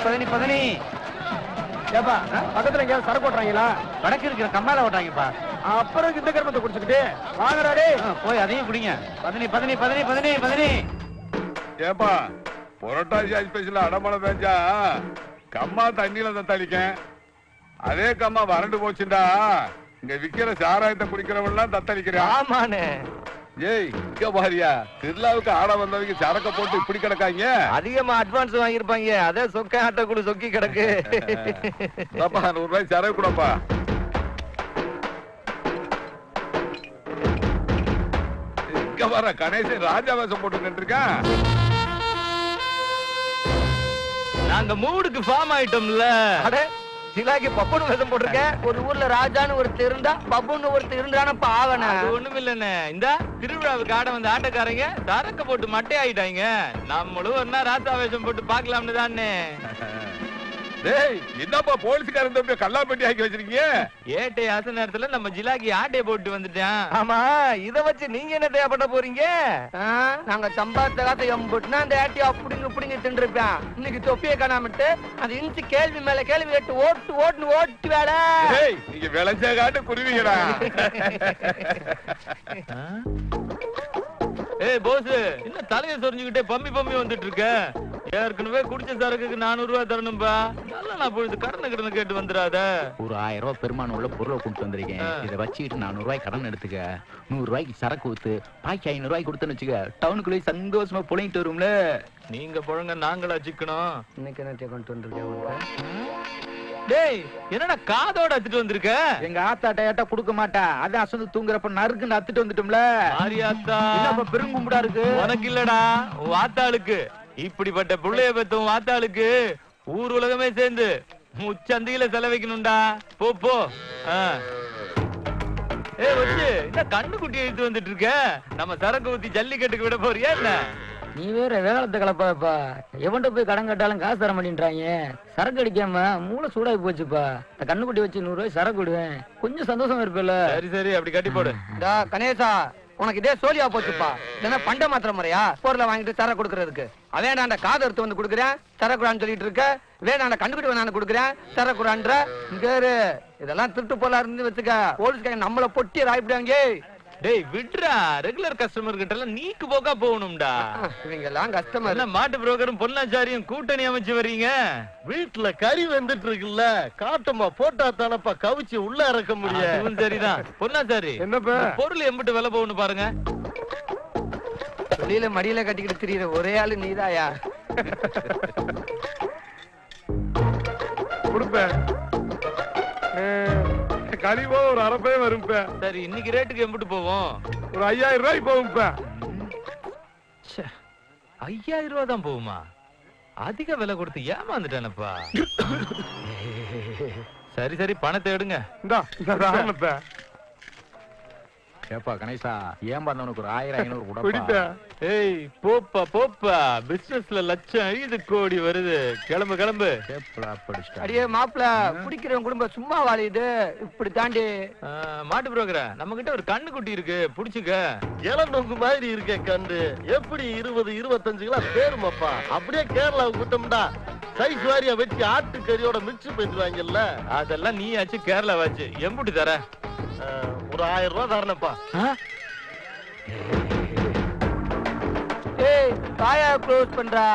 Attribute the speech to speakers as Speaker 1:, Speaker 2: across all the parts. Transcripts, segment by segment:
Speaker 1: பதனி.
Speaker 2: ஏப்பா பக்கத்துல எங்கேயாவது சரக்கு ஓட்டுறாங்களா?
Speaker 1: வடக்கு இருக்கிற கம்மால ஓட்டாங்கப்பா.
Speaker 2: அப்புறம் இந்த கருமத்தை குடிச்சுக்கிட்டு வாங்கறாடே.
Speaker 1: போய் அதையும் குடிங்க. பதனி.
Speaker 3: ஏப்பா புரோட்டாசி ஸ்பெஷல் அடமழை பெஞ்சா கம்மா தண்ணியில தான் தளிக்கேன். அதே கம்மா வறண்டு போச்சுண்டா இங்க விக்கிற சாராயத்தை குடிக்கிறவன்லாம் தத்தளிக்கிறேன்.
Speaker 2: ஆமாண்ணே.
Speaker 3: ஏய் இங்க பாரியா, திருவிழாவுக்கு ஆட வந்தவங்க சரக்க போட்டு இப்படி கிடக்காங்க.
Speaker 2: அதிகமா அட்வான்ஸ் வாங்கிருப்பாங்க. அதே சொக்க ஆட்ட கூட சொக்கி கிடக்கு.
Speaker 3: 100 ரூபாய் சரக்கு கூடப்பா. இங்க வர கணேசன் ராஜாவாசம் போட்டு நின்றுருக்கான்.
Speaker 4: நாங்க மூடுக்கு ஃபார்ம் ஆயிட்டோம்ல.
Speaker 2: சிலாக்கி பப்புன்னு வேஷம் போட்டிருக்கேன். ஒரு ஊர்ல ராஜான்னு ஒருத்தர் இருந்தா பப்புன்னு ஒருத்தர் இருந்தான பாவன.
Speaker 4: அது ஒண்ணும் இல்லன்னு இந்த திருவிழாவுக்கு ஆட வந்த ஆட்டக்காரங்க சரக்க போட்டு மட்டை ஆயிட்டாங்க. நம்மளும் ஒன்னா ராசாவேஷம் போட்டு பாக்கலாம்னு தானே.
Speaker 3: டேய் என்னப்பா போலீஸ்காரன் தம்பி கல்லாப்பட்டி ஆக்கி வச்சிருக்கீங்க?
Speaker 4: ஏட்டை ஆசை நேரத்துல நம்ம ஜிலாக்கி ஆட்டைய போட்டு வந்துட்டான்.
Speaker 2: ஆமா, இத வச்சு நீங்க என்ன தேவைப்பட போறீங்க? நாங்க சம்பாத்த காத்த எம்புட்டுனா அந்த ஆட்டி அப்படிங்க தின்றுப்பேன். இன்னைக்கு தொப்பியை காணாமட்டு அது இன்ச்சு கேள்வி மேல கேள்வி கேட்டு ஓட்டு வேலை.
Speaker 3: டேய் நீங்க விளைஞ்ச காட்டு குருவிங்கடா.
Speaker 4: ஏய் போஸ், என்ன தலையை சொரிஞ்சுக்கிட்டே பம்மி வந்துட்டு இருக்க? ஏற்கனவே குடிச்ச சரக்குக்கு 400 ரூபாய் தரணும்பா. நல்லா நான் பொழுது கடனை கேட்டு வந்துடாத.
Speaker 1: ஒரு 1000 ரூபாய் பெருமானம் உள்ள பொருளை கொண்டு வந்திருக்கேன். இதை வச்சுக்கிட்டு 400 ரூபாய் கடன் எடுத்துக்க. 100 ரூபாய்க்கு சரக்கு ஊத்து. பாக்கி 500 ரூபாய்க்கு கொடுத்தேன்னு வச்சுக்க, டவுனுக்குள்ளே சந்தோஷமா புழையிட்டு வரும்ல.
Speaker 4: நீங்க புழங்க நாங்களா சிக்கணும்.
Speaker 2: இன்னைக்கு என்ன கொண்டு வந்திருக்கேன்?
Speaker 4: டேய் என்னடா காதோட அத்துட்டு வந்திருக்க?
Speaker 1: எங்க ஆத்தா டேட்டா கொடுக்க மாட்டா. அதான் அசந்து தூங்குறப்ப நறுக்குன்னு அத்துட்டு வந்துட்டோம்ல.
Speaker 4: ஆரியாத்தா
Speaker 1: என்னப்பா பெருங்கும்புடா இருக்கு?
Speaker 4: உனக்கு இல்லடா, வாத்தாளுக்கு. இப்படிப்பட்ட புள்ளைய பெத்தும் வாத்தாளுக்கு ஊர் உலகமே சேர்ந்து முச்சந்தியில செலவைக்கணும்டா. போ. ஏ வச்சு என்ன கண்ணுக்குட்டி எடுத்து வந்துட்டு இருக்க? நம்ம சரக்கு ஊத்தி ஜல்லிக்கட்டுக்கு விட போறியா என்ன?
Speaker 5: நீ வேற வேகத்தை கலப்பாப்பா. எவன்கிட்ட போய் கடன் கட்டாலும் காசு தர மாட்டேன்றாங்க. சரக்கு அடிக்காம மூளை சூடாகி போச்சுப்பா. இந்த கண்ணுக்குட்டி வச்சு 100 ரூபாய் சரக்கு விடுவேன். கொஞ்சம் சந்தோஷமா இருப்பேல.
Speaker 4: சரி அப்படி கட்டி போடு.
Speaker 2: கணேசா, உனக்கு இதே சோழியா போச்சுப்பா. இல்லன்னா பண்ட மாத்திர முறையா பொருளை வாங்கிட்டு சர கொடுக்கறதுக்கு? அவன் அந்த காதை எடுத்து வந்து கொடுக்குறேன் சரக்குறான்னு சொல்லிட்டு இருக்க. வேணா அந்த கண்டுகிட்டு வேணான்னு கொடுக்குறேன் சரக்குறான்ற. இங்க இதெல்லாம் திருட்டு போல இருந்து வச்சுக்க, போலீஸ்காரங்க நம்மள பொட்டி ராய்ப்பிடுவாங்க.
Speaker 4: டேய் விட்றா, ரெகுலர் கஸ்டமர் கிட்ட எல்லாம் நீக்கு போக்கா போகணும்டா.
Speaker 2: இவங்க எல்லாம் கஸ்டமர்
Speaker 4: என்ன மாட்டு புரோக்கரும் பொன்னாச்சாரியும் கூட்டணி அமைச்சு வர்றீங்க?
Speaker 6: வீட்டுல கறி வந்துட்டு இருக்குல்ல, காட்டமா போட்டா தானப்பா கவிச்சு உள்ள இறக்க முடியும்.
Speaker 4: சரிதான் பொன்னாச்சாரி,
Speaker 2: என்னப்பா
Speaker 4: பொருள் எம்பிட்டு விலை போகணும் பாருங்க.
Speaker 2: வெளியில மடியில கட்டிக்கிட்டு திரியிற ஒரே ஆளு நீதாயா?
Speaker 3: கொடுப்பேன் கழிவோ ஒரு அரப்பே வரும்.
Speaker 4: சரி இன்னைக்கு ரேட்டுக்கு எம்பிட்டு போவோம்?
Speaker 3: ஒரு 5000 ரூபாய் போகும்.
Speaker 4: 5000 ரூபாய் தான் போகுமா? அதிக விலை கொடுத்து ஏமாந்துட்டானப்பா. சரி பணத்தை எடுங்க.
Speaker 1: ஏப்பா கணேசா, ஏமாந்தவனுக்கு ஒரு 1000 500 கூட.
Speaker 4: ஏய் போப்பா, பிசினஸ்ல லட்சம் 5 கோடி வருது. கிளம்பு.
Speaker 2: அடியே மாப்பிள, குடிக்கிறவன் குடும்பம் சும்மா வாழிது. இப்படி தாண்டி
Speaker 4: மாட்டு புரோக்கர, நம்ம கிட்ட ஒரு கண்ணு குட்டி இருக்கு, புடிச்சுக்க.
Speaker 6: இளநொங்கு மாதிரி இருக்கேன் கண்டு. எப்படி 20 25 கிலோ பேருமாப்பா. அப்படியே கேரளாவுக்கு விட்டோம்டா சைஸ் வாரியா வச்சு ஆட்டுக்கறியோட மிக்ஸ் பண்ணிடுவாங்கல்ல.
Speaker 4: அதெல்லாம் நீ ஆச்சு கேரளா வாச்சு. எம்புட்டு தர?
Speaker 6: ஒரு 1000 ரூபாய் தரணப்பா.
Speaker 2: ஏய் காயா க்ளோஸ் பண்றா,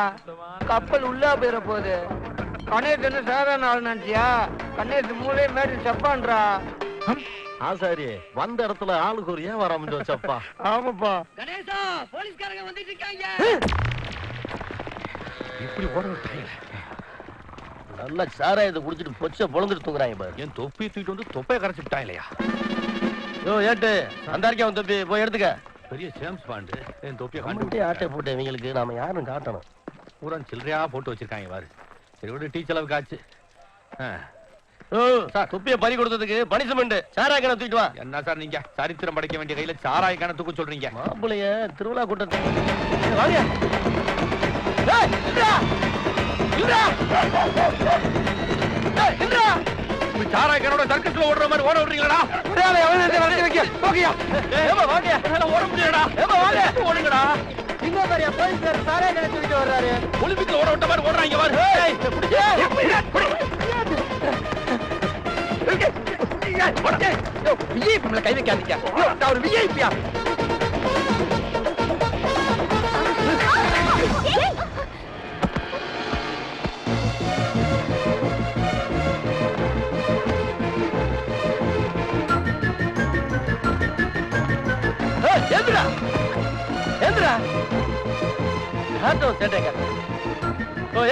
Speaker 2: கப்பல் உள்ள போயிட போகுது. கணேஷ் என்ன சாதாரண ஆள் நினைச்சியா? கணேஷ் மூளை மேடி செப்பான்றா.
Speaker 6: ஆசாரி வந்த இடத்துல ஆளுக்கு ஒரு ஏன் வராம வச்சப்பா.
Speaker 3: ஆமாப்பா.
Speaker 5: கணேசா, போலீஸ்காரங்க வந்துட்டு இருக்காங்க.
Speaker 1: இப்படி ஓடுற
Speaker 6: நல்லா சாராயத்தை குடிச்சிட்டு பொச்ச பொழந்துட்டு தூங்குறாங்க பாரு.
Speaker 1: என் தொப்பி தூக்கிட்டு வந்து தொப்பையை கரைச்சு விட்டான் இல்லையா?
Speaker 6: யோ ஏட்டு அந்த அறிக்கை வந்து தொப்பி போய் எடுத்துக்க.
Speaker 1: பெரிய ஜேம்ஸ் பாண்டு என் தொப்பியை
Speaker 6: கண்டு ஆட்டை போட்டு இவங்களுக்கு நாம யாரும் காட்டணும்.
Speaker 1: பூரா சில்லறையா போட்டு வச்சிருக்காங்க பாரு. சரி விட டீ செலவுக்கு ஆச்சு.
Speaker 6: தொப்பியை பறி கொடுத்ததுக்கு பனிஷ்மெண்ட் சாராய கணை தூக்கிட்டு வா.
Speaker 1: என்ன சார் நீங்க சரித்திரம் படைக்க வேண்டிய கையில சாராய கணை தூக்க சொல்றீங்க?
Speaker 6: மாப்பிளைய திருவிழா கூட்டத்தை
Speaker 1: சாராய கனோட சர்க்கஸ்ல ஓடுற மாதிரி ஓட விடுறீங்களா?
Speaker 4: ஓட முடியலடா.
Speaker 2: இங்க பாரியா போலீஸ்கார சாரே கடை தூக்கிட்டு வர்றாரு.
Speaker 4: ஒலிம்பிக்ல ஓட விட்ட மாதிரி ஓடுறாங்க பாரு.
Speaker 2: விஐபி மேல கை வைக்காதீங்க. நான் ஒரு விஐபியா? ஏந்திரா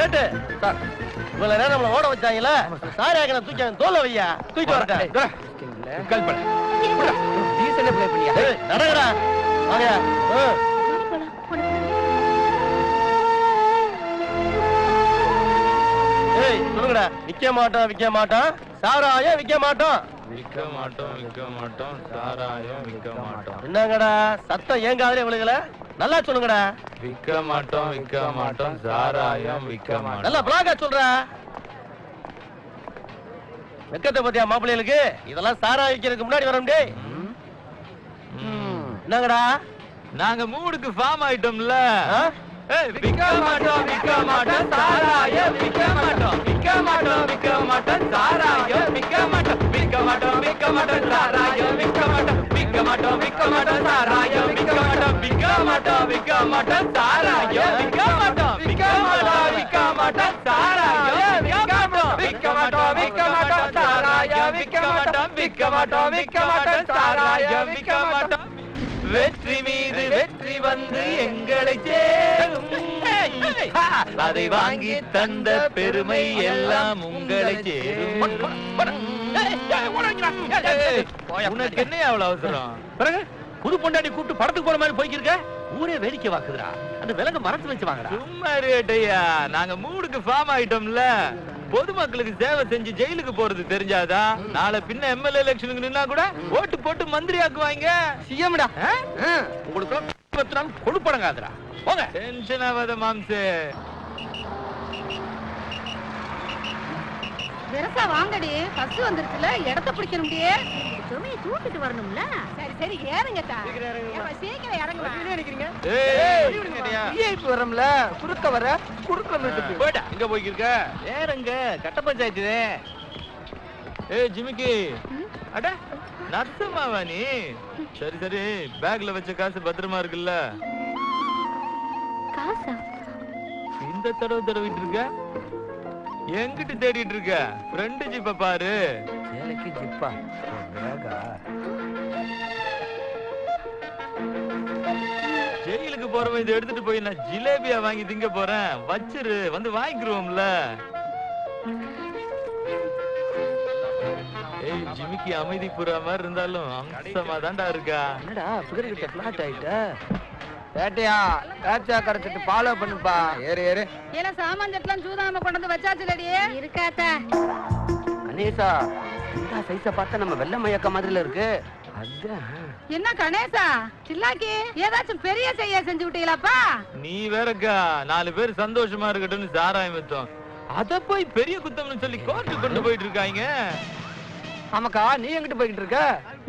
Speaker 6: ஏட்டு சார் இவ்வளவு நேரம் நம்மள ஓட வச்சாங்களே சாரி ஆகன தூக்கி அவன் தோல்ல வையா தூக்கி வரட்டேன்
Speaker 2: கால் பண்ணு. டீசல் ப்ளே பண்ணியா?
Speaker 6: நடங்கடா வாங்க ஏய் சொல்லுங்கடா விக்க மாட்டோம் சாராயம் விக்க மாட்டோம்
Speaker 4: சாராயம் விக்க மாட்டோம்.
Speaker 6: என்னங்கடா சத்தம் ஏன் காதுல விழுகல நல்லா சொல்லுங்கடா
Speaker 4: விக்க மாட்டோம் சாராயம் விக்க மாட்டோம்.
Speaker 6: நல்லா பிளாகா சொல்ற வெக்கத்தை பத்தியா மாப்பிள்ளைகளுக்கு இதெல்லாம் சாராயம் விக்கிறதுக்கு முன்னாடி வர டேய் என்னங்கடா
Speaker 4: நாங்க மூடுக்கு ஃபார்ம் ஆயிட்டோம்ல.
Speaker 6: ஆ?
Speaker 4: விக்க மாட்டோம் சாராயம் விக்க மாட்டோம் சாராயம் விக்க மாட்டோம் சாராயம் விக்க மாட்டோம் சாராயம் விக்க மாட்டோம் சாராயம் விக்க மாட்டோம் சாராயம் விக்க மாட்டோம். வெற்றி மீது வெற்றி வந்து எங்களை சேரும். அதை வாங்கி தந்த பெருமை எல்லாம் உங்களை சேரும். உனக்கு என்ன அவ்வளவு அவசரம்?
Speaker 6: பிறகு புது பொண்டாட்டி கூப்பிட்டு படத்துக்கு போற மாதிரி போய்க்கிருக்க ஊரே வேடிக்கை வாக்குதுடா அந்த விலங்கு மரத்து வச்சு வாங்கடா
Speaker 4: சும்மா ரேட்டையா, நாங்க மூடுக்கு ஃபார்ம் ஆயிட்டோம்ல. பொதுமக்களுக்கு சேவை செஞ்சு ஜெயிலுக்கு போறது தெரிஞ்சாதா? நாளை பின்ன எம்எல்ஏ எலெக்ஷனுக்கு நின்னா கூட ஓட்டு போட்டு மந்திரி ஆக்குவாங்க.
Speaker 2: சிஎம்டா.
Speaker 6: உங்களுக்கு கொடுப்படங்காதுடா போங்க
Speaker 4: டென்ஷன் ஆகாத மாம்சே.
Speaker 7: வெரசா வாங்கடி, பஸ் வந்துருச்சுல, இடத்த பிடிக்கணும் முடியே. சுமையை தூக்கிட்டு வரணும்ல. சரி சரி ஏறுங்கக்கா. சீக்கிரம் இறங்குங்க.
Speaker 2: விஐபி வரம்ல, குறுக்க வர குறுக்க நிறுத்து.
Speaker 6: போய்டா எங்க போய்க்கிருக்க
Speaker 4: வேறங்க கட்ட பஞ்சாயத்து. ஏய் ஜிமிக்கி, அட நத்தமாவா நீ? சரி சரி, பேக்ல வச்ச காசு பத்திரமா இருக்குல்ல?
Speaker 7: காசா?
Speaker 4: இந்த தடவை தடவிட்டு இருக்க, எங்கிட்டு தேடிட்டு இருக்க? ஃப்ரெண்டு ஜிப்ப பாரு.
Speaker 2: எனக்கு ஜிப்பா
Speaker 4: ஜெயிலுக்கு போறவன் இதை எடுத்துட்டு போய் நான் ஜிலேபியா வாங்கி திங்க போறேன். வச்சிரு, வந்து வாங்கிக்குருவோம்ல. ஏய் ஜிமிக்கி அமைதி புறா மாதிரி இருந்தாலும் அம்சமா தான்டா இருக்கா.
Speaker 2: என்னடா பிகர் கிட்ட பிளாட் ஆயிட்ட? பேட்டையா பேட்சா கரைச்சிட்டு ஃபாலோ பண்ணுப்பா. ஏறு ஏறு.
Speaker 7: ஏல சாமான் ஜெட்லாம் சூதாம கொண்டு வந்து வச்சாச்சுலடி. இருக்காத.
Speaker 2: கணேசா இந்த சைஸ பார்த்தா நம்ம வெள்ளை மயக்க மாதிரில இருக்கு. அதான்
Speaker 7: என்ன கணேசா சில்லாக்கி ஏதாச்சும் பெரிய செய்ய செஞ்சு விட்டீங்களாப்பா?
Speaker 4: நீ வேறக்கா 4 பேர் சந்தோஷமா இருக்கட்டும்னு சாராயம் வித்தோம். அத போய் பெரிய குத்தம்னு சொல்லி கோர்ட்டு கொண்டு போயிட்டு இருக்காங்க.
Speaker 2: ஆமாக்கா, நீ எங்கிட்டு போய்கிட்டு இருக்க?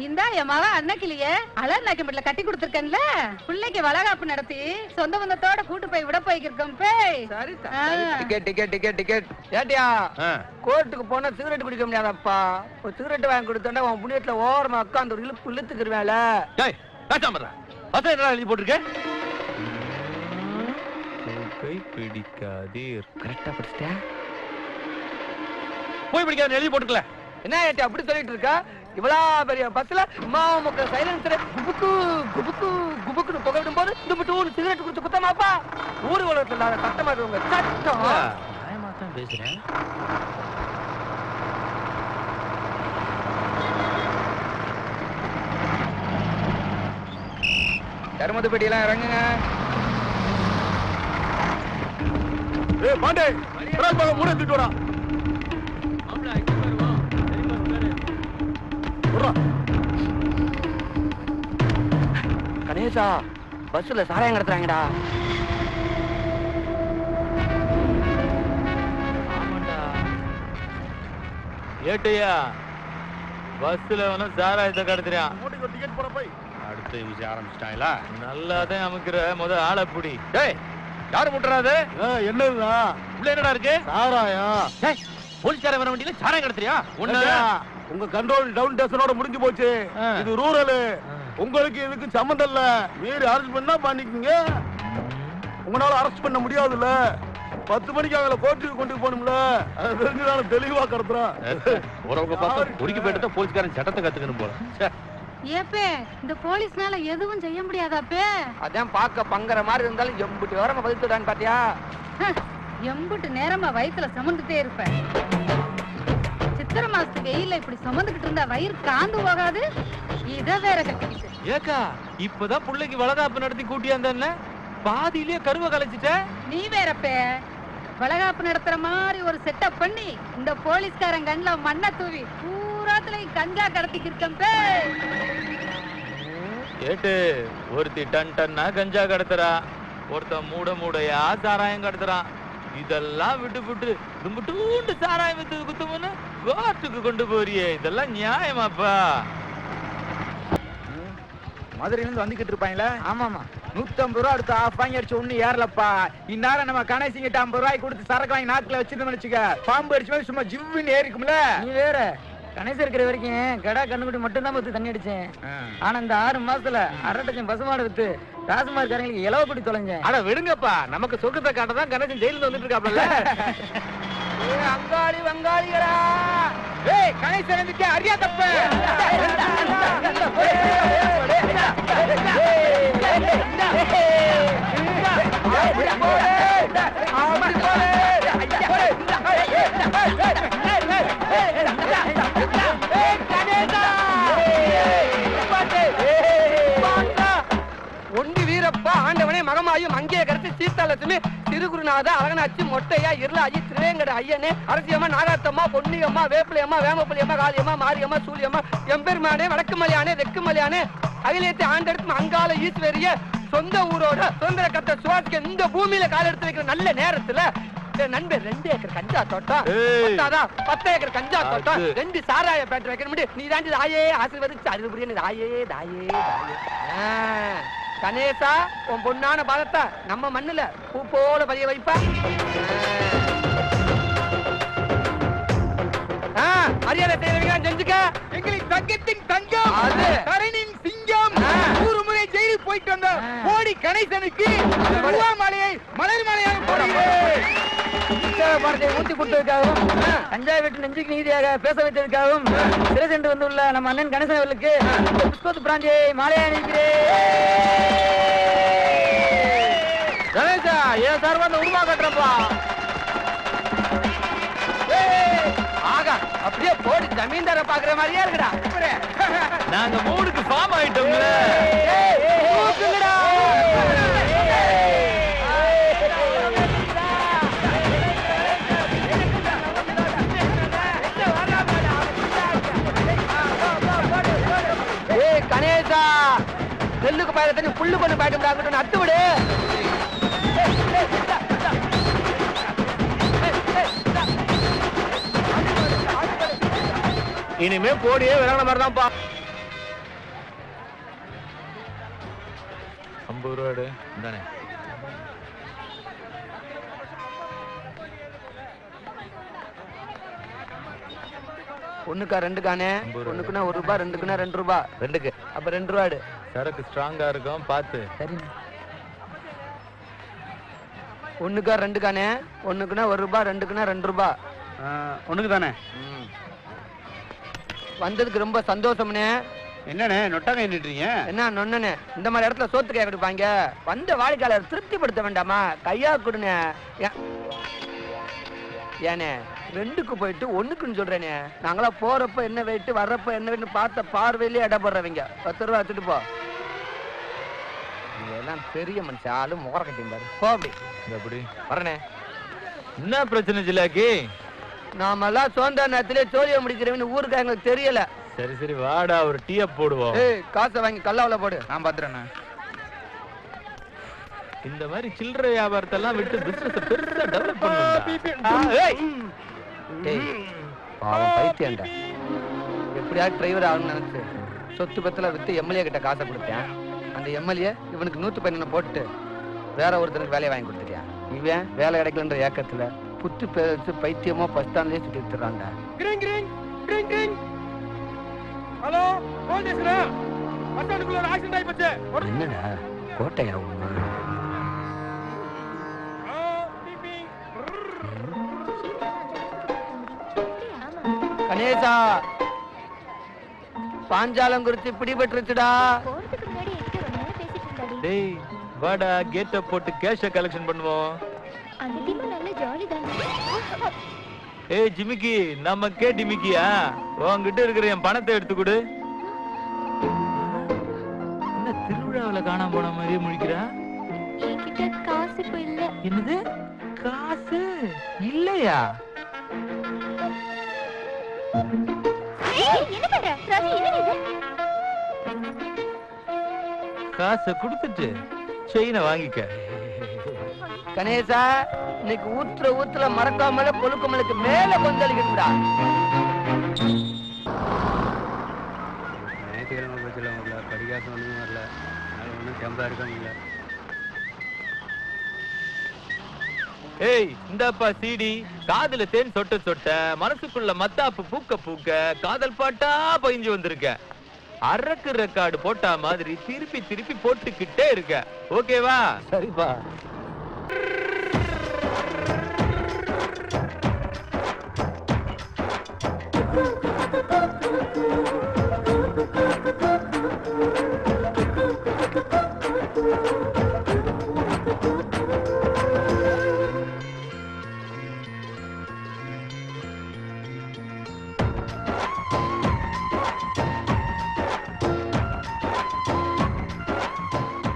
Speaker 7: இந்தா என் மகன் அன்னைக்கிலேயே அலர் நாக்கம்பட்டில கட்டி கொடுத்துருக்கேன்ல, பிள்ளைக்கு வளகாப்பு நடத்தி சொந்த பந்தத்தோட கூட்டு போய் விட போய்க்கிருக்கோம்.
Speaker 2: சரி டிக்கெட் டிக்கெட் டிக்கெட் டிக்கெட். ஏட்டியா கோர்ட்டுக்கு போனா சிகரெட் குடிக்க முடியாதப்பா. ஒரு சிகரெட் வாங்கி கொடுத்தா உன் புண்ணியத்துல ஓரமா உட்காந்து ஒரு இழுப்பு இழுத்துக்கிருவேல.
Speaker 6: எழுதி போட்டிருக்க
Speaker 4: கை பிடிக்காதீர்.
Speaker 2: கரெக்டா படிச்சிட்டேன்.
Speaker 6: போய் பிடிக்காத எழுதி போட்டுக்கல.
Speaker 2: என்ன ஏட்டி அப்படி சொல்லிட்டு இருக்க? இவ்வளோ பெரிய பஸ்ல மாமுக்க சைலன்சர் குபுக்கு குபுக்கு குபுக்குன்னு புகை விடும் போது இந்த மட்டும் ஒரு சிகரெட் குடிச்சு குத்தமாப்பா? ஊர் உலகத்துல இல்லாத சட்டமா இருக்கவங்க சட்டம்.
Speaker 4: நியாயமா தான் பேசுறேன்.
Speaker 2: தருமது பெட்டியெல்லாம் இறங்குங்க.
Speaker 6: பாண்டே மூட எடுத்துட்டு வரா.
Speaker 2: கணேசா பஸ்ல சாராயம் கடத்துறாங்கடா.
Speaker 4: ஏட்டையா பஸ்ல சாராயத்தை கடத்துறான்.
Speaker 6: டிக்கெட் போற போய்
Speaker 4: அடுத்த
Speaker 3: விஷயம் ஆரம்பிச்சிட்டாங்களா?
Speaker 4: நல்லாதான் அமுக்குற ஆளை புடி. டேய் யாரு முட்டுறாது?
Speaker 6: என்னதுடா
Speaker 4: உள்ள என்னடா இருக்கு?
Speaker 6: சாராயம்.
Speaker 4: போலீஸ்கார வர வண்டியில சாராயம் கடத்துறியா? ஒண்ணு
Speaker 6: உங்க கண்ட்ரோல் டவுன் ஸ்டேஷனோட முடிஞ்சு போச்சு. இது ரூரல். உங்களுக்கு இதுக்கு சம்மந்தம் இல்ல. மீறி அரெஸ்ட் பண்ணா பண்ணிக்கங்க. உங்களால அரெஸ்ட் பண்ண முடியாதுல்ல. 10 மணிக்கு அவங்கள கோர்ட்டுக்கு கொண்டு போகணும்ல. அது தெரிஞ்சுதான தெளிவா கடத்துறான்.
Speaker 4: ஒருவங்க பார்த்தா பொறுக்கி போயிட்டு போலீஸ்காரன் சட்டத்தை கத்துக்கணும் போல.
Speaker 7: ஏப்பே இந்த போலீஸ்னால எதுவும் செய்ய முடியாதாப்பே?
Speaker 2: அதான் பார்க்க பங்கற மாதிரி இருந்தாலும் எம்புட்டு விவரமா பதிச்சுடான்னு பாத்தியா?
Speaker 7: எம்புட்டு நேரமா வயித்துல சுமந்துட்டே இருப்பேன். சித்திரை மாசத்து வெயில்ல இப்படி சுமந்துகிட்டு இருந்தா வயிறு காந்து போகாது. இத வேற கட்டிக்கிட்டு.
Speaker 4: ஏக்கா இப்பதான் பிள்ளைக்கு வளகாப்பு நடத்தி கூட்டியாந்தானே பாதியிலேயே கருவை கலைச்சிட்ட.
Speaker 7: நீ வேறப்பே வளகாப்பு நடத்துற மாதிரி ஒரு செட்டப் பண்ணி இந்த போலீஸ்காரன் கண்ணுல மண்ணை தூவி பூராத்துலயும் கஞ்சா கடத்திக்கிருக்கம்பே.
Speaker 4: கேட்டு ஒருத்தி டன் டன்னா கஞ்சா கடத்துறா, ஒருத்தன் மூடையா சாராயம் கடத்துறான். இதெல்லாம் விட்டு தும்புட்டு சாராயம் வித்து குத்துமுன்னு கோர்ட்டுக்கு கொண்டு போறியே, இதெல்லாம் நியாயமாப்பா?
Speaker 1: மதுரையில இருந்து வந்துகிட்டு இருப்பாங்களே.
Speaker 5: ஆமாமா
Speaker 1: 150 ரூபா எடுத்து ஆஃப் வாங்கி அடிச்சு ஒண்ணு ஏறலப்பா. இந்நேரம் நம்ம கணேசிங்கிட்ட 50 ரூபாய் கொடுத்து சரக்கு வாங்கி நாட்டுல வச்சிருந்தோம்னு வச்சுக்க, பாம்பு அடிச்சு மாதிரி சும்மா ஜிவ்வுன்னு ஏறிக்கும்ல.
Speaker 5: நீ வேற கணேசன் இருக்கிற வரைக்கும் கடா கண்ணுக்குட்டி மட்டும் தான் பத்து தண்ணி அடிச்சேன். ஆனா இந்த 6 மாசத்துல 1.5 டஜன் பசுமாடு வித்து டாஸ்மார்காரங்களுக்கு இலவ குடி தொலைஞ்சேன்.
Speaker 2: அட விடுங்கப்பா, நமக்கு சொர்க்கத்தை காட்டதான் கணேசன் ஜெயில வந்துட்டு இருக்காப்ல. அங்காளி வங்காளிகளா,
Speaker 1: ஏய் கணேசன் வந்துட்டு அறியா தப்பு.
Speaker 2: ஒண்டி வீரப்பா ஆண்டவனே மகமாயும் அங்கேயே கருத்து சீத்தாலட்சுமி திருகுருநாதா அழகனாச்சி மொட்டையா இருளாயி திருவேங்கட ஐயனே அரசியம்மா நாகாத்தம்மா பொன்னியம்மா வேப்பிலையம்மா வேமப்புலியம்மா காளியம்மா மாரியம்மா சூலியம்மா எம்பெருமானே வடக்குமலையானே தெக்குமலையானே அகிலேத்தி ஆண்டெடுத்து அங்கால ஈஸ்வரிய சொந்த ஊரோட சுதந்திர கத்த சுவாசிக்க இந்த பூமியில கால எடுத்து வைக்கிற நல்ல நேரத்துல நண்பர் 2 ஏக்கர் கஞ்சா தோட்டம், 10 ஏக்கர் கஞ்சா தோட்டம், 2 சாராய பேட்டரி வைக்கணும். நீ தாண்டி தாயே ஆசீர்வதிச்சு அறிவு புரிய தாயே தாயே தாயே. கணேசா உன் பொண்ணான பாதத்தை நம்ம மண்ணுல பூ போல பதிய வைப்பா. மரியாதை செய்யறவங்க செஞ்சுக்க.
Speaker 1: எங்களின் தங்கத்தின் தங்கம்,
Speaker 2: அது.
Speaker 1: கரணின் சிங்கம், 100 முறை ஜெயிலுக்கு போயிட்டு வந்த கோடி கணேசனுக்கு மாலையை மலர் மாலையாக போடுகிறேன்.
Speaker 5: ஊத்தி கொடுத்ததுக்காகவும் கஞ்சா வீட்டு நெஞ்சுக்கு நீதியாக பேச வைத்ததுக்காகவும் சிறை சென்று வந்துள்ள நம்ம அண்ணன் கணேசன் அவர்களுக்கு புஷ்பத்து பிராஞ்சியை மாலையா அணிக்கிறேன்.
Speaker 2: கணேசா ஏன் சார் வந்து உருவா கட்டுறப்பா. ஆகா அப்படியே போடி ஜமீன்தார பாக்குற மாதிரியா இருக்குடா.
Speaker 4: நாங்க மூடுக்கு ஃபார்ம் ஆயிட்டோம்ல.
Speaker 2: கணேசா நெல்லுக்கு பாயிர தண்ணி புல்லு கொண்டு பாயிட்டு அத்து விடு. இனிமே போடியே விளங்கின மாதிரி தான்ப்பா.
Speaker 4: 50 ரூபாடு தானே.
Speaker 2: ஒண்ணுக்கா 2 கானே, ஒண்ணுக்குன்னா 1 ரூபாய், 2க்குன்னா 2 ரூபாய். 2க்கு அப்ப 2 ரூபாடு.
Speaker 4: சரக்கு ஸ்ட்ராங்கா இருக்கும் பார்த்து.
Speaker 5: சரி
Speaker 2: ஒண்ணுக்கா 2 கானே, ஒண்ணுக்குன்னா 1 ரூபாய், 2க்குன்னா 2 ரூபாய்.
Speaker 3: ஒண்ணுக்கு தானே.
Speaker 2: வந்ததுக்கு ரொம்ப சந்தோஷம்னே.
Speaker 3: என்னண்ணே நொட்டாங்க நின்றுட்டீங்க?
Speaker 2: என்ன நொண்ணனே, இந்த மாதிரி இடத்துல சோத்து கேட்க கொடுப்பாங்க. வந்த வாடிக்கையாளர் திருப்திப்படுத்த வேண்டாமா? கையா கொடுனே. ஏனே 2க்கு போயிட்டு 1க்குன்னு சொல்றேனே. நாங்களா போறப்ப என்ன வெயிட்டு வர்றப்ப என்ன வெயிட்டு பார்த்த பார்வையிலே இடப்படுறவங்க. 10 ரூபா வச்சுட்டு போ. இதெல்லாம் பெரிய மனுஷன் ஆளு முகர கட்டியிருந்தாரு. போ அப்படி
Speaker 4: எப்படி
Speaker 2: வரனே.
Speaker 4: என்ன பிரச்சனை ஜிலாக்கி?
Speaker 2: நாமெல்லாம் சோந்தா நேரத்திலே சோழிய முடிக்கிறவன்னு ஊருக்கு எங்களுக்கு தெரியல.
Speaker 4: சரி வாடா ஒரு டீ போடுவோம்.
Speaker 2: காசை வாங்கி கல்லாவில போடு.
Speaker 1: நான் பாத்துறேன்.
Speaker 4: இந்த மாதிரி சில்லறை வியாபாரத்தை எல்லாம் விட்டு பிசினஸ் பெருசா டெவலப் பண்ணணும்.
Speaker 2: பாவம் பைத்தியம்டா. எப்படியாவது டிரைவர் ஆகணும்னு நினைச்சு சொத்து பத்துல வித்து எம்எல்ஏ கிட்ட காசை கொடுத்தேன். அந்த எம்எல்ஏ இவனுக்கு 111 போட்டு வேற ஒருத்தனுக்கு வேலையை வாங்கி கொடுத்துட்டியா? இவன் வேலை கிடைக்கலன்ற ஏக்கத்துல புத்து பேச்சு பைத்தியமோ பஸ்டாண்ட்லயே சுத்தி எடுத்துறான்டா.
Speaker 6: ஹலோ போலீஸ்ரா, பஸ்டாண்டுக்குள்ள ஒரு ஆக்சிடென்ட் ஆயிப்போச்சு.
Speaker 2: என்னடா கோட்டையா உங்க? கணேசா, பாஞ்சாலங்குறிச்சி பிடிபட்டுருச்சுடா.
Speaker 4: டேய் வாடா, கேட்ட போட்டு கேஷ கலெக்ஷன் பண்ணுவோம். ஏய் ஜிமிக்கி, நமக்கே டிமிக்கியா? உன்கிட்ட இருக்கிற என் பணத்தை எடுத்து கொடு. என்ன திருவிழாவில காணாம போன மாதிரியே முழிக்கிறா?
Speaker 8: காசு இல்ல.
Speaker 4: என்னது காசு இல்லையா?
Speaker 8: என்ன பண்ற ராஜி? என்ன இது?
Speaker 4: காசை கொடுத்துட்டு செயினை வாங்கிக்க.
Speaker 2: கணேசா, இன்னைக்கு ஊத்துல மறக்காமல கொழுக்கமலுக்கு மேல கொந்தளிக்கணும்டா.
Speaker 9: ஞாயிற்றுக்கிழமை போச்சுல வரல, படிக்காசம் ஒன்றும் வரல, அதனால ஒன்றும் தெம்பா இருக்க முடியல.
Speaker 4: ஏய் இந்தாப்பா சீடி. காதுல தேன் சொட்ட சொட்ட, மனசுக்குள்ள மத்தாப்பு பூக்க பூக்க, காதல் பாட்டா பயிஞ்சு வந்திருக்க. அரக்கு ரெக்கார்டு போட்டா மாதிரி திருப்பி திருப்பி போட்டுக்கிட்டே இருக்க. ஓகேவா?
Speaker 2: சரிப்பா.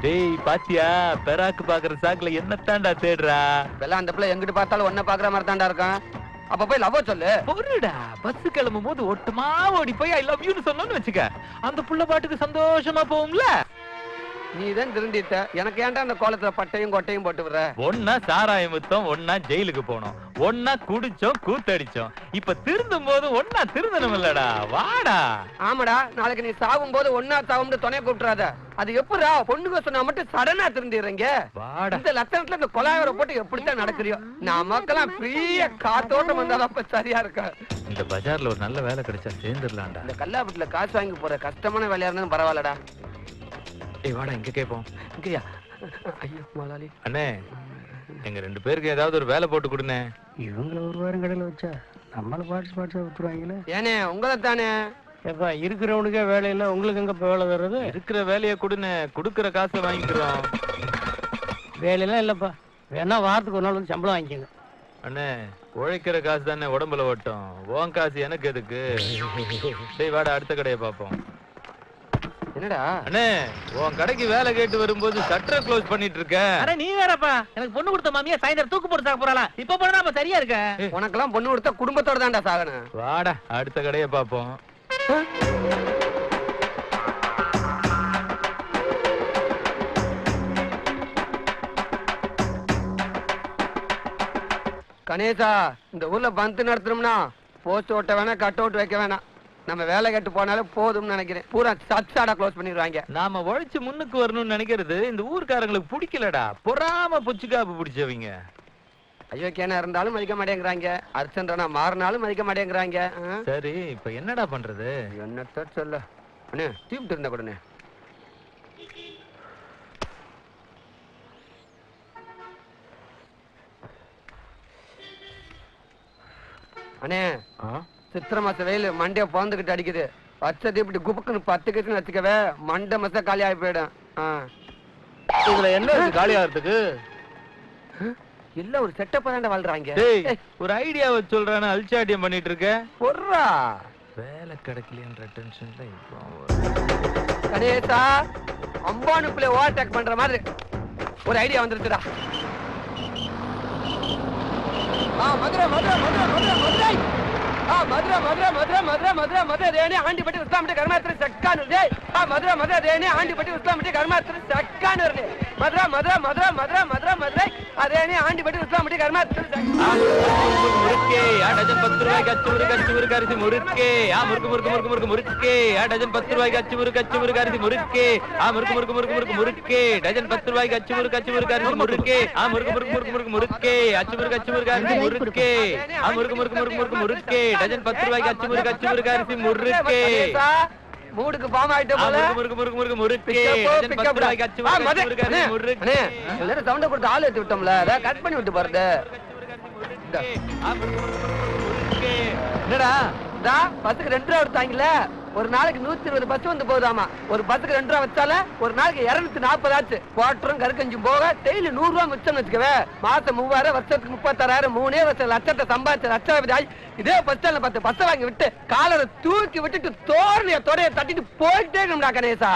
Speaker 4: டேய் பாத்தியா, பெராக்கு பாக்குற சாக்குல என்னத்தாண்டா தேடுறா?
Speaker 2: இப்பெல்லாம் அந்த பிள்ளை எங்கிட்டு பார்த்தாலும் ஒன்ன பாக்குற மாதிரி தாண்டா இருக்கான். அப்ப போய் லவ் சொல்லு.
Speaker 4: பொருடா, பஸ் கிளம்பும் போது ஒட்டுமா ஓடி போய் ஐ லவ் யூன்னு சொன்னோன்னு வச்சுக்க, அந்த புள்ள பாட்டுக்கு சந்தோஷமா போகும்ல.
Speaker 2: நீ தான் திருந்திட்ட. எனக்கு ஏன்டா அந்த கோலத்துல பட்டையும் கொட்டையும் போட்டு விடுற?
Speaker 4: ஒன்னா சாராயம் வித்தோம், ஒன்னா ஜெயிலுக்கு போனோம், ஒன்னா குடிச்சோம், கூத்தடிச்சோம். இப்ப திருந்தும் போது ஒன்னா திருந்தணும் இல்லடா. வாடா.
Speaker 2: ஆமாடா, நாளைக்கு நீ சாகும் போது ஒன்னா சாவும்னு துணைய கூப்பிட்டுறாத. அது எப்படா பொண்ணுங்க சொன்னா மட்டும் சடனா திருந்திடுறீங்க?
Speaker 4: வாடா.
Speaker 2: இந்த லட்சணத்துல இந்த கொலாவரை போட்டு எப்படித்தான் நடக்குறியோ? நமக்கெல்லாம் ஃப்ரீயா காத்தோட்டம் வந்தாலும் அப்ப சரியா இருக்கா?
Speaker 4: இந்த பஜார்ல ஒரு நல்ல வேலை கிடைச்சா சேர்ந்துடலாம்டா.
Speaker 2: இந்த கல்லாப்பட்டில காசு வாங்கி போற கஷ்டமான வேலையா இருந்தாலும் பரவாயில்லடா.
Speaker 4: ஏய் வாடா, இங்க கேப்போம்.
Speaker 2: இங்கயா? ஐயோ முதலாளி.
Speaker 4: அண்ணே, எங்க 2 பேருக்கு ஏதாவது ஒரு வேலை போட்டு கொடுனே.
Speaker 9: இவங்கள ஒரு வாரம் கடையில் வச்சா நம்மளை பாட்டு விட்டுருவாங்களே.
Speaker 2: ஏனே உங்களை தானே?
Speaker 9: ஏப்பா இருக்கிறவனுக்கே வேலை இல்லை, உங்களுக்கு எங்க இப்போ வேலை தர்றது?
Speaker 4: இருக்கிற வேலையை கொடுனே, கொடுக்கற காசை வாங்கிக்கிறோம்.
Speaker 9: வேலையெல்லாம் இல்லைப்பா, வேணா வாரத்துக்கு ஒரு நாள் வந்து சம்பளம் வாங்கிக்கோங்க.
Speaker 4: அண்ணே, உழைக்கிற காசு தானே உடம்புல ஓட்டும். உன் காசு எனக்கு எதுக்கு? டேய் வாடா, அடுத்த கடையை பார்ப்போம்.
Speaker 2: என்னடா?
Speaker 4: அண்ணே, உன் கடைக்கு வேலை கேட்டு வரும்போது ஷட்டரை க்ளோஸ் பண்ணிட்டு இருக்க.
Speaker 5: அட நீ வேறப்பா, எனக்கு பொண்ணு கொடுத்த மாமியா சாயந்தரம் தூக்கு போட்டு சாக போறாளா? இப்ப போனா அப்ப சரியா இருக்க.
Speaker 2: உனக்கெல்லாம் பொண்ணு கொடுத்தா குடும்பத்தோட தான்டா சாகணும்.
Speaker 4: வாடா, அடுத்த கடையை பார்ப்போம்.
Speaker 2: கணேசா, இந்த ஊர்ல பந்து நடத்தணும்னா போஸ்ட் ஓட்ட வேணாம், கட் அவுட் வைக்க வேணாம். நம்ம வேலை கட்டு போனாலே போதும்னு நினைக்கிறேன். பூரா சச்சாடா க்ளோஸ் பண்ணிடுவாங்க.
Speaker 4: நாம உழைச்சு முன்னுக்கு வரணும்னு நினைக்கிறது இந்த ஊர்க்காரங்களுக்கு பிடிக்கலடா. பொறாம புச்சுக்காப்பு பிடிச்சவங்க.
Speaker 2: ஐயோக்கியானா இருந்தாலும் மதிக்க மாட்டேங்கிறாங்க, அர்ச்சன்றனா மாறினாலும் மதிக்க மாட்டேங்கிறாங்க.
Speaker 4: சரி, இப்ப என்னடா பண்றது?
Speaker 2: என்னத்த சொல்ல அண்ணே, தீப்ட்டு இருந்த கூடனே. அண்ணே, சித்திர மாச வெயில் மண்டைய பிறந்துகிட்டு அடிக்குது. வச்சது இப்படி குப்புக்குன்னு 10 கேசுன்னு வச்சுக்கவே மண்டை மச காலி ஆகி போயிடும்.
Speaker 6: இதுல என்ன இருக்கு காலி ஆகிறதுக்கு?
Speaker 2: இல்ல ஒரு செட்டப்பா தாண்ட வாழ்றாங்க.
Speaker 4: ஒரு ஐடியாவை சொல்றானு அல்சாட்டியம் பண்ணிட்டு இருக்க.
Speaker 2: பொர்றா,
Speaker 4: வேலை கிடைக்கலன்ற டென்ஷன்ல இப்போ
Speaker 2: கணேசா, அம்பானு பிள்ளை ஓவர்டேக் பண்ற மாதிரி ஒரு ஐடியா வந்துருச்சுடா. மதுரை மதுரை மதுரை மதுரை மதுரை மதுரை மதுரை மதுரை மதுரை மதுரை மதுரை ரேணி ஆண்டிப்பட்டி இஸ்லாமிய கர்மாத்திரி சக்கானு. மதுரை மதுரை ரேணி ஆண்டிப்பட்டி இஸ்லாமிய கர்மாத்திரி சக்கானு. மதுரை மதுரை மதுரை மதுரை மதுரை மதுரை அதே ஆண்டி பட்டி விட்டு கர்மா
Speaker 4: முறுக்கே டஜன் 10 ரூபாய்க்கு அச்சு முறுக்கு அரிசி முறுக்கே முறுக்கு முறுக்கு முறுக்கு முறுக்கு முறுக்கே டஜன் 10 ரூபாய்க்கு அச்சு முறுக்கு அரிசி முறுக்கே முறுக்கு முறுக்கு முறுக்கு முறுக்கு முறுக்கே டஜன் 10 ரூபாய்க்கு அச்சு முறுக்கு அரிசி முறுக்கே முறுக்கு முறுக்கு முறுக்கு முறுக்கு முறுக்கே அச்சு முறுக்கு அரிசி முறுக்கே முறுக்கு முறுக்கு முறுக்கு முறுக்கு முறுக்கே டஜன் 10 ரூபாய்க்கு அச்சு முறுக்கு அரிசி முறுக்கே
Speaker 2: மூடுக்கு பாம் ஆயிட்டு போல
Speaker 4: முறுக்கு முறுக்கு முறுக்கு முறுக்கே டஜன் 10 ரூபாய்க்கு அச்சு முறுக்கு அரிசி முறுக்கே
Speaker 2: எல்லாரும் சவுண்ட கொடுத்து ஆள் ஏத்தி விட்டோம்ல அத கட் பண்ணி விட்டு பாருங்க என்னடா பஸ்ஸுக்கு 2 ரூபா எடுத்தாங்கல்ல ஒரு நாளைக்கு 120 பஸ் வந்து போகுதாமா ஒரு பஸ்ஸுக்கு 2 ரூபா வச்சால ஒரு நாளைக்கு 240 ஆச்சு குவாட்டரும் கருக்கஞ்சும் போக டெய்லி 100 ரூபா மிச்சம் வச்சுக்கவே மாசம் 3000 வருஷத்துக்கு 36000 3 வருஷம் லட்சத்தை சம்பாதிச்ச லட்சாதிபதி இதே பஸ் ஸ்டாண்ட்ல 10 பஸ் வாங்கி விட்டு காலரை தூக்கி விட்டுட்டு தோரணைய தொடைய தட்டிட்டு போயிட்டே இருக்கணும்டா கணேசா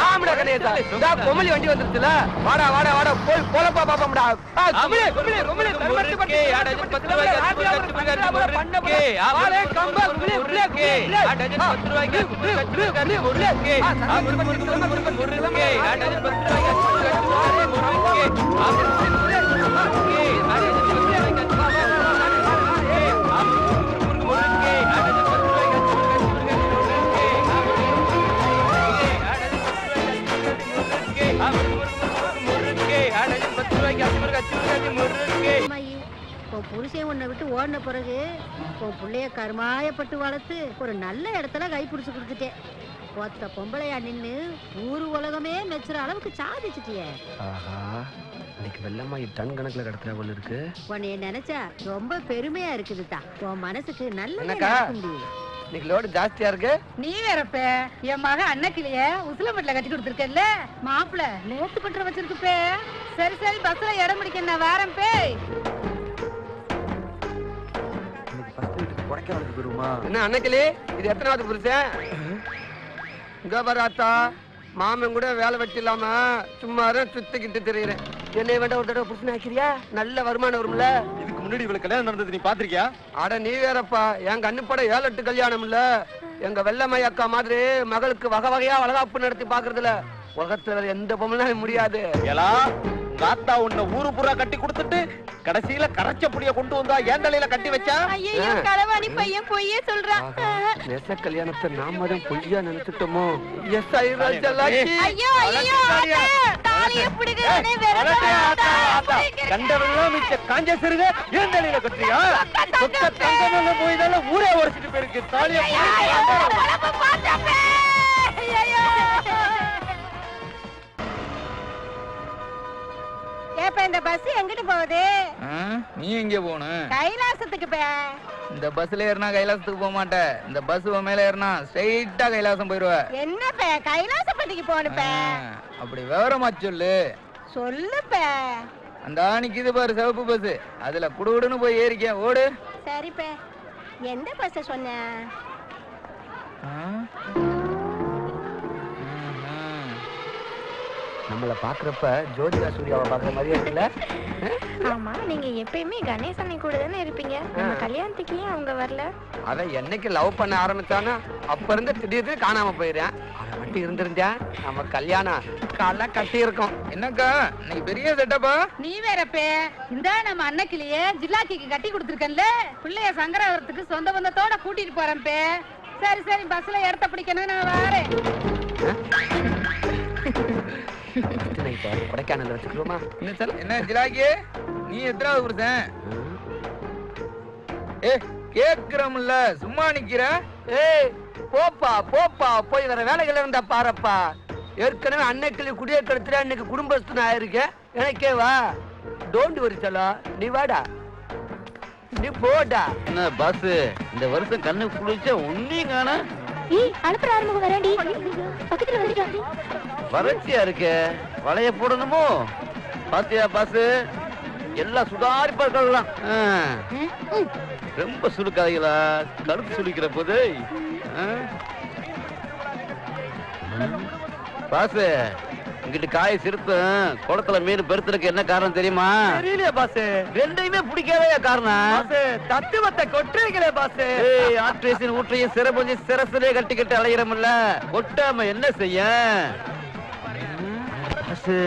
Speaker 2: ஆமாடா கணேசா இதா கொமலி வண்டி வந்துருச்சுல வாடா வாடா வாடா போய் போலப்பா பாப்போம்டா கொமலி கொமலி கொமலி தரமட்டு பட்டு டஜன் 10 ரூபாய்க்கு முறுக்கே வாலே கம்ப கொமலி முறுக்கே டஜன் 10 ரூபாய்க்கு முறுக்கே முறுக்கு முறுக்கு முறுக்கு முறுக்கே டஜன் 10 ரூபாய்க்கு
Speaker 8: புருஷன் உன்னை விட்டு ஓடின பிறகு உன் பிள்ளைய கருமாயப்பட்டு வளர்த்து ஒரு நல்ல இடத்துல கை பிடிச்சு கொடுத்துட்டேன் ஒத்த பொம்பளையா நின்னு ஊரு உலகமே மெச்சுற அளவுக்கு சாதிச்சுட்டியே
Speaker 2: இன்னைக்கு வெள்ளமாயி டன் கணக்குல கடத்துற போல இருக்கு
Speaker 8: உன்னைய நினைச்சா ரொம்ப பெருமையா இருக்குதுதான் உன் மனசுக்கு நல்ல
Speaker 2: இன்னைக்கு லோடு ஜாஸ்தியா இருக்கு
Speaker 7: நீ வேறப்ப என் மக அன்னக்கிளிய உசிலம்பட்டில கட்டி கொடுத்துருக்கல மாப்பிள நேத்து பண்ற வச்சிருக்குப்பே சரி சரி பஸ்ல இடம் பிடிக்க நான் வேறேன் பேய்
Speaker 2: என்ன அன்னைக்கிளி இது எத்தனாவது புருஷன் இங்க பாராத்தா மாமன் கூட வேலை வெட்டி இல்லாம சும்மா சுத்திக்கிட்டு தெரியுறேன் என்னை வேண்டாம் ஒரு தடவை புருஷன் ஆக்கிறியா நல்ல வருமானம் வரும்ல
Speaker 6: இதுக்கு முன்னாடி இவ்வளவு கல்யாணம் நடந்தது நீ பாத்திருக்கியா?
Speaker 2: அட நீ வேறப்பா என் கண்ணுப்பட 7-8 கல்யாணம் இல்ல எங்க வெள்ளமை அக்கா மாதிரி மகளுக்கு வகை வகையா வளகாப்பு நடத்தி பாக்குறதுல உலகத்துல வேற எந்த பொம்மனாலும் முடியாது.
Speaker 6: தாத்தா உன்னை ஊரு பூரா கட்டி கொடுத்துட்டு கடைசியில கரைச்ச புடிய கொண்டு வந்தா ஏன் தலையில கட்டி வச்சா?
Speaker 8: ஐயோ களவாணி பையன் பொய்யே சொல்றான்.
Speaker 2: நெச கல்யாணத்தை நாம தான் பொய்யா நினைச்சிட்டோமோ? எஸ்
Speaker 8: ஐயோ ஐயோ தாலிய புடிங்கனே வேற
Speaker 6: கண்டவெல்லாம் மிச்ச காஞ்ச சிறுக ஏன் தலையில கட்டியா? சொக்க தங்கமல போய்தால ஊரே உடைச்சிட்டு போயிருக்கு. தாலிய
Speaker 8: ஏப்பா இந்த பஸ் எங்கிட்டு போகுது?
Speaker 1: நீ எங்க போன?
Speaker 8: கைலாசத்துக்கு பே.
Speaker 1: இந்த பஸ்ல ஏறினா கைலாசத்துக்கு போக மாட்டேன். இந்த பஸ் மேல ஏறினா ஸ்ட்ரைட்டா கைலாசம் போயிருவ.
Speaker 8: என்ன பே கைலாசப்பட்டிக்கு போனுப்பே?
Speaker 1: அப்படி விவரமா சொல்லு.
Speaker 8: சொல்லுப்பே.
Speaker 1: அந்த ஆணிக்குது பாரு சிவப்பு பஸ், அதுல குடுகுடுன்னு போய் ஏறிக்க ஓடு.
Speaker 8: சரிப்பே. எந்த பஸ் சொன்ன?
Speaker 2: நம்மள பாக்குறப்ப ஜோதிகா சூர்யாவை பாக்குற மாதிரியே இருக்குல்ல?
Speaker 8: ஆமா, நீங்க எப்பயுமே கணேசனை கூட தானே இருப்பீங்க. நம்ம கல்யாணத்துக்கு ஏன் அவங்க வரல?
Speaker 2: அவன் என்னைக்கு லவ் பண்ண ஆரம்பிச்சானா அப்ப இருந்து திடீர்னு காணாம போயிடுறேன். அவன் மட்டும் இருந்திருந்தா நம்ம கல்யாணம் கால கட்டி இருக்கோம்.
Speaker 1: என்னக்கா இன்னைக்கு பெரிய செட்டப்பா?
Speaker 7: நீ வேறப்பே இந்த நம்ம அன்னக்கிளிய ஜில்லாக்கிக்கு கட்டி கொடுத்துருக்கேன்ல, பிள்ளைய சங்கராவரத்துக்கு சொந்த பந்தத்தோட கூட்டிட்டு போறேன் பே. சரி சரி பஸ்ல இடத்த பிடிக்கணும், நான் வரேன்.
Speaker 2: கொடைக்கானல் வச்சுக்கிறோமா?
Speaker 1: என்ன ஜிலாக்கி நீ எத்தனாவது புருஷன்? கேக்குறோம்ல சும்மா நிக்கிற?
Speaker 2: ஏய் போப்பா போப்பா, போய் வேற வேலைகள் இருந்தா பாருப்பா. ஏற்கனவே அன்னைக்கு குடியேற்றத்துல இன்னைக்கு குடும்பஸ்தன் ஆயிருக்கேன். எனக்கே வா, டோன்ட் வரி சலா, நீ வாடா, நீ போடா.
Speaker 1: என்ன பாஸ் இந்த வருஷம் கண்ணு குளிச்ச ஒன்னையும் காண?
Speaker 8: அனுப்புற ஆரம்பம் வரேன்டி, பக்கத்துல வந்துட்டாங்க.
Speaker 1: வறட்சியா இருக்க, வளைய போடணுமோ? பாத்தியா பாஸ் எல்லாம் சுதாரிப்பா இருக்கலாம். ரொம்ப சுடுக்காதீங்களா, கருப்பு சுடிக்கிற போது. பாஸ் இங்கிட்டு காய் சிறுத்தும் குளத்துல மீன் பெருத்துறதுக்கு என்ன காரணம் தெரியுமா?
Speaker 2: தெரியலையா பாஸ்?
Speaker 1: ரெண்டையுமே பிடிக்காதே காரணம்.
Speaker 2: தத்துவத்தை கொட்டுறீங்களே பாஸ்.
Speaker 1: ஆட்ரேசின் ஊற்றையும் சிறப்பு சிரசிலே கட்டிக்கிட்டு அலையிறமில்ல, கொட்டாம என்ன செய்ய?
Speaker 2: லூசு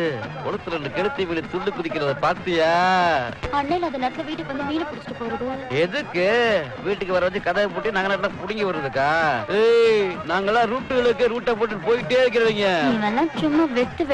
Speaker 2: குளத்துல ரெண்டு கெளுத்தி மீன் துண்டு குதிக்கிறத பாத்தியா?
Speaker 8: அண்ணன் அந்த நேரத்துல வீட்டுக்கு வந்து மீனை பிடிச்சிட்டு போறது
Speaker 2: எதுக்கு வீட்டுக்கு வர வச்சு கதவை போட்டு நாங்க நல்லா புடிங்கி வருதுக்கா? ஏய் நாங்கெல்லாம் ரூட்டுகளுக்கு ரூட்டை போட்டு போயிட்டே இருக்கிறவங்க.
Speaker 8: நீ சும்மா வெத்து